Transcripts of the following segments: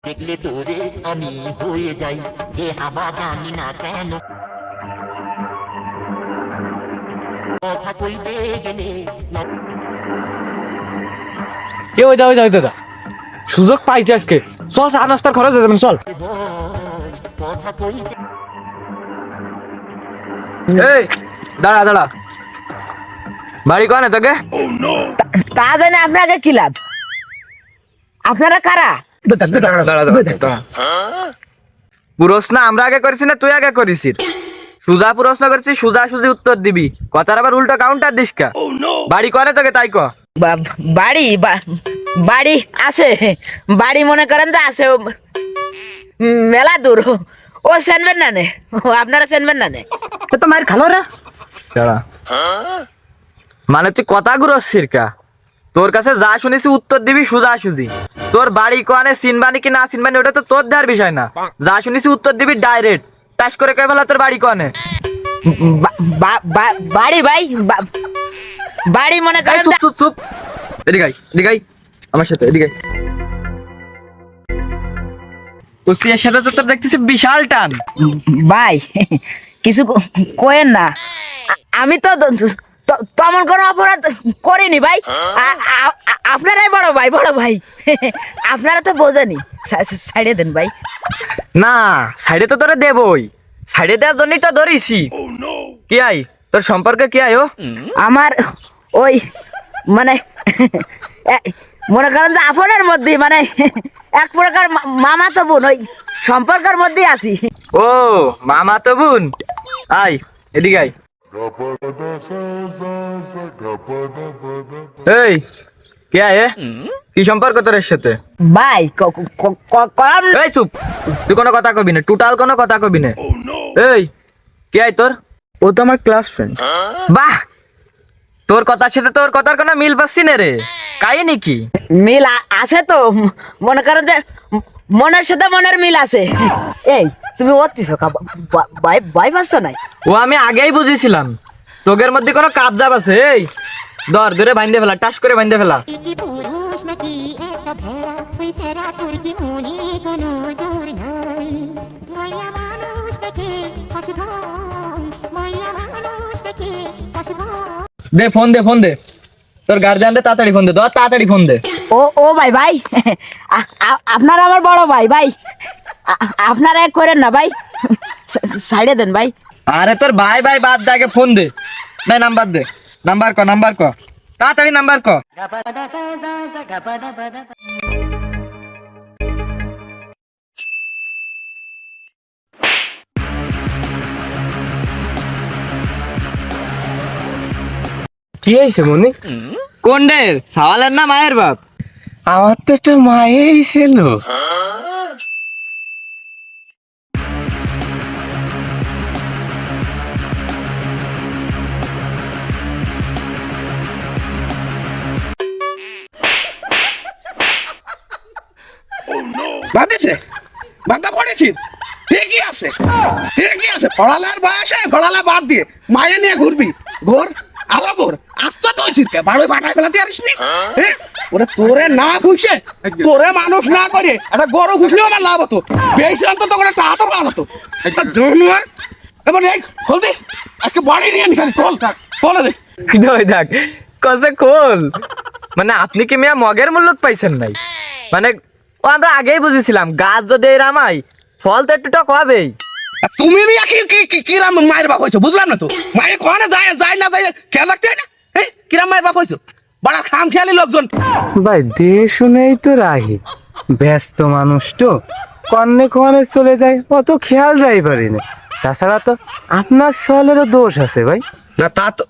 দেখলে তোরে আমি হয়ে যাই যে হাবা জানি না কেন কথা কইতে গেলে ওই দাদা সুযোগ পাইছি আজকে। চল চা নাস্তার খরচ হয়ে যাবেন, চল। কথা কইতে এই দাঁড়া বাড়ি কোনে তোকে? তা জানে আপনাকে কি লাভ? আপনারা কারা? দাঁড়া। প্রশ্ন আমরা আগে করেছি না তুই আগে করিস? সুজা প্রশ্ন করছিস, সুজা সুজি উত্তর দিবি। কথার আবার উল্টো কাউন্টার দিস কা? বাড়ি কোনে তোকে তাই ক? বাড়ি আছে, বাড়ি মনে করেন যে আছে মেলা দূর। ও চেনবেন না নে? আপনারা চেনবেন না নে? তো মায়ের খালো রে। দাঁড়া, মানে তুই কথা ঘুরছিস কা? তোর কাছে যা শুনেছি উত্তর দিবি সুজা সুজি। তোর বাড়ি কোনে, চিনবানি কি না চিনবানি ওটা তো তোর দেওয়ার বিষয় না। যা শুনেছি উত্তর দিবি ডাইরেক্ট। টাস করে কয়ে ফেলা তোর বাড়ি কোনে? বাড়ি ভাই, বাড়ি মনে করেন চুপ এদিকে আমার সাথে এদিকে। কুসিয়ার সাথে তো তোর দেখতেছি বিশাল টান। ভাই কিছু কোয়েন না, আমি তো তেমন কোনো অপরাধ করিনি ভাই। আপনারাই বড় ভাই আপনারা তো বোঝেনি। সাইডে দেন ভাই। না সাইডে তো তোরে দেবই, সাইডে দেওয়ার জন্যই তো ধরিছি। কি আই তোর সম্পর্কে কি আই? ও আমার ওই মানে মনে করেন যে আপনের মধ্যে মানে এক প্রকার মামা তো বোন, ওই সম্পর্কের মধ্যেই আছি। ও মামা তো বোন, আই এদিকে আই। এই কে আয়? কি সম্পর্ক তোর সাথে? ভাই কম। এই চুপ, তুই কোনো কথা কবি না, টোটাল কোনো কথা কবি না। এই কে আয় তোর? ও তো আমার ক্লাস ফ্রেন্ড। বাহ, তোর কথার সাথে তোর কথার কোনো মিল পাচ্ছি না রে। কাই নাকি মিল আছে তো, মনে করেন যে মনের সাথে মনের মিল আছে। এই তুমি ওতিস ভাই পাচ্ছ নাই? ও আমি আগেই বুঝেছিলাম তোগের মধ্যে কোনো কাবজাব আছে। এই ধরে বাইন্ধে ফেলা, টাস করে বাইন্ধে ফেলা। কি পুরুষ নাকি একটা ভেড়া, ওই ছেঁড়া তোর কি মনে কোনো জোর নাই? মায়া মানুষ দেখে পাশে ভাই, মায়া মানুষ দেখে পাশে ভাই। দে ফোন দে তোর গার্জিয়ানরে তাড়াতাড়ি ফোন দে, তাড়াতাড়ি ফোন দে। ও ভাই আপনারা আমার বড় ভাই আপনারা করেন না ভাই, সাইডে দেন ভাই। আরে তোর ভাই বাদ দে, আগে ফোন দে। নাই নাম্বার দে, নাম্বার ক তাড়াতাড়ি নাম্বার ক। কি হয়েছে মনি? কোন রে, সাওয়ালের না মায়ের বাপ? আমার তো একটা মায়েই ছিল। বাঁধেছে বাঁধা পড়েছি, ঠিকই আছে পড়ালার বয়সে পড়ালা বাদ দিয়ে মায়ে নিয়ে ঘুরবি, ঘোর আরো ঘোর। আসতে তো হয়েছিস বাড়ি বাটায় ফেলাতে পারিস নি? ওরে তোরে না খুঁজে, তোরে মানুষ না করে একটা গরু খুঁজলেও আমার লাভ হতো। বেশি অন্তত করে একটা হাতও পাওয়া যেত। এবার এই খোল দে, আজকে বাড়ি নিয়ে নি খালি খোল রে। দেখ কসে খোল। মানে আপনি কি মিয়া মগের মূল্য পাইছেন নাই? মানে ও আমরা আগেই বুঝেছিলাম গাছ যদি রামাই ফল তো একটু টক হবেই। তুমি কিরাম মায়ের বাপ হয়েছো বুঝলাম না তো। মায়ের কোনে যায় না খেয়াল রাখতে হয় না? কিরাম মায়ের বাপ হয়েছো? বড় খাম খেয়ালি লোকজন। ভাই দে শুনেই তো রাহি, ব্যস্ত মানুষ তো কনে চলে যায়, অত খেয়াল রাই পারি না। তাছাড়া তো আপনার সলেরও দোষ আছে ভাই। না তা তো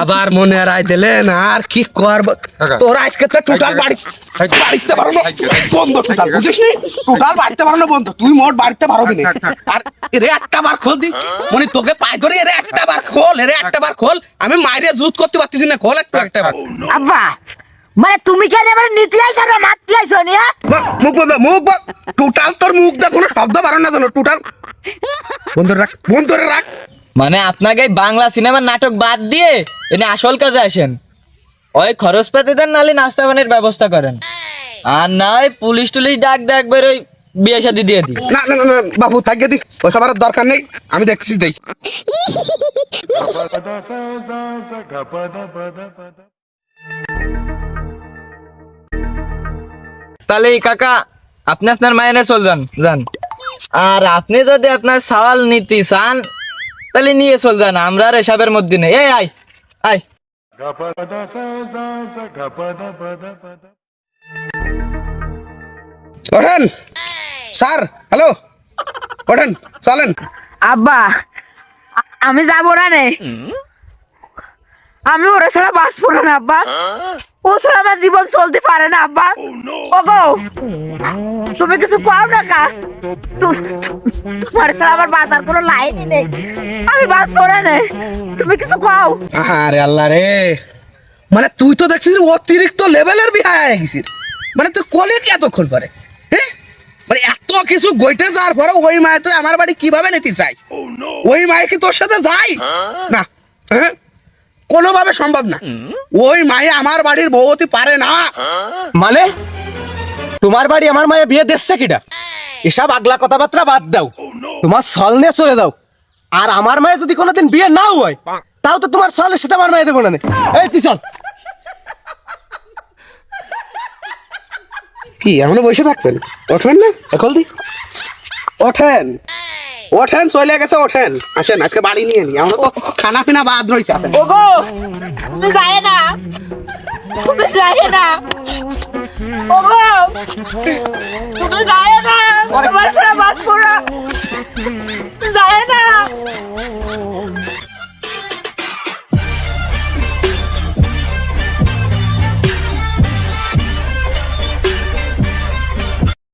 আবার মনে আর দিলেন, আর কি করব? তোরা আজকে তো টোটাল বাড়িতে পারো না বন্ধ, টোটাল বুঝিস নি? টোটাল বাড়িতে পারো না বন্ধ, তুই মোট বাড়িতে পারবি না। আর এরে একটা বার খোল দি, মানে তোকে পায় ধরে এরে একটা বার খোল। আমি মাইরে জুত করতে পারতেছি না, খোল একটা বার। আব্বা মানে তুমি কেন এবারে নিতে আইছো না মারতে আইছো নি? মুখ বন্ধ টোটাল তোর মুখ দা কোনো শব্দ পারো না জানো, টোটাল বন্ধ রাখ। মানে আপনাকে বাংলা সিনেমার নাটক বাদ দিয়ে এনে আসল কাজে আসেন। ওই খরচ পাতি দেন নালে নাস্তা পানির ব্যবস্থা করেন। আর নয় পুলিশ টুলিশ ডাক দেখ একবার ওই বিয়ে শাদি দিয়ে দি। না না না না, বাবু থাকিয়ে দি, ওসব আর দরকার নেই, আমি দেখছি দেই। তাহলে এই কাকা আপনি আপনার মায়ের চল যান যান, আর আপনি যদি আপনার সওয়াল নিতে চান তাহলে নিয়ে চল যান, আমরা আর এসবের মধ্যে নেই। এই আয় আয়। ওঠেন স্যার, হ্যালো, ওঠেন চলেন। আব্বা আমি যাবো না নে, আমি ওরা ছাড়া বাঁচবো না আব্বা, ও ছাড়া আমার জীবন চলতে পারে না আব্বা। ওগো তুমি কিছু কও না কা, তোমার ছাড়া আমার বাঁচার কোনো লাইনই নেই, আমি বাঁচবো না নে, তুমি কিছু কও। আরে আল্লাহ রে, মানে তুই তো দেখছিস অতিরিক্ত লেভেলের বিয়ে হয়ে গেছিস, মানে তুই কলে কি এতক্ষণ পরে, হ্যাঁ মানে এত কিছু গইতে যাওয়ার পরে ওই মায়ে তুই আমার বাড়ি কিভাবে নিতে চাই? ওই মায়ে কি তোর সাথে যাই না? হ্যাঁ কোনোভাবে সম্ভব না, ওই মায়ে আমার বাড়ির বউ হতে পারে না। মানে তোমার বাড়ি আমার মায়ে বিয়ে দিচ্ছে কিটা? এসব আগলা কথাবার্তা বাদ দাও, তোমার সল নিয়ে চলে দাও। আর আমার মায়ে যদি কোনোদিন বিয়ে নাও হয়, তাও তো তোমার সলের সাথে আমার মায়ে দেবো না। এই তুই চল। কি এখনো বসে থাকবেন? ওঠবেন না এখন? দি ওঠেন, ওঠেন, চলে গেছে, ওঠেন, আসেন আজকে বাড়ি নিয়ে নি, আমরা তো খানা পিনা বাদ রয়েছে। ওগো তুমি যায় না, তুমি যায় না, ওগো তুমি যায় না, তোমার ছাড়া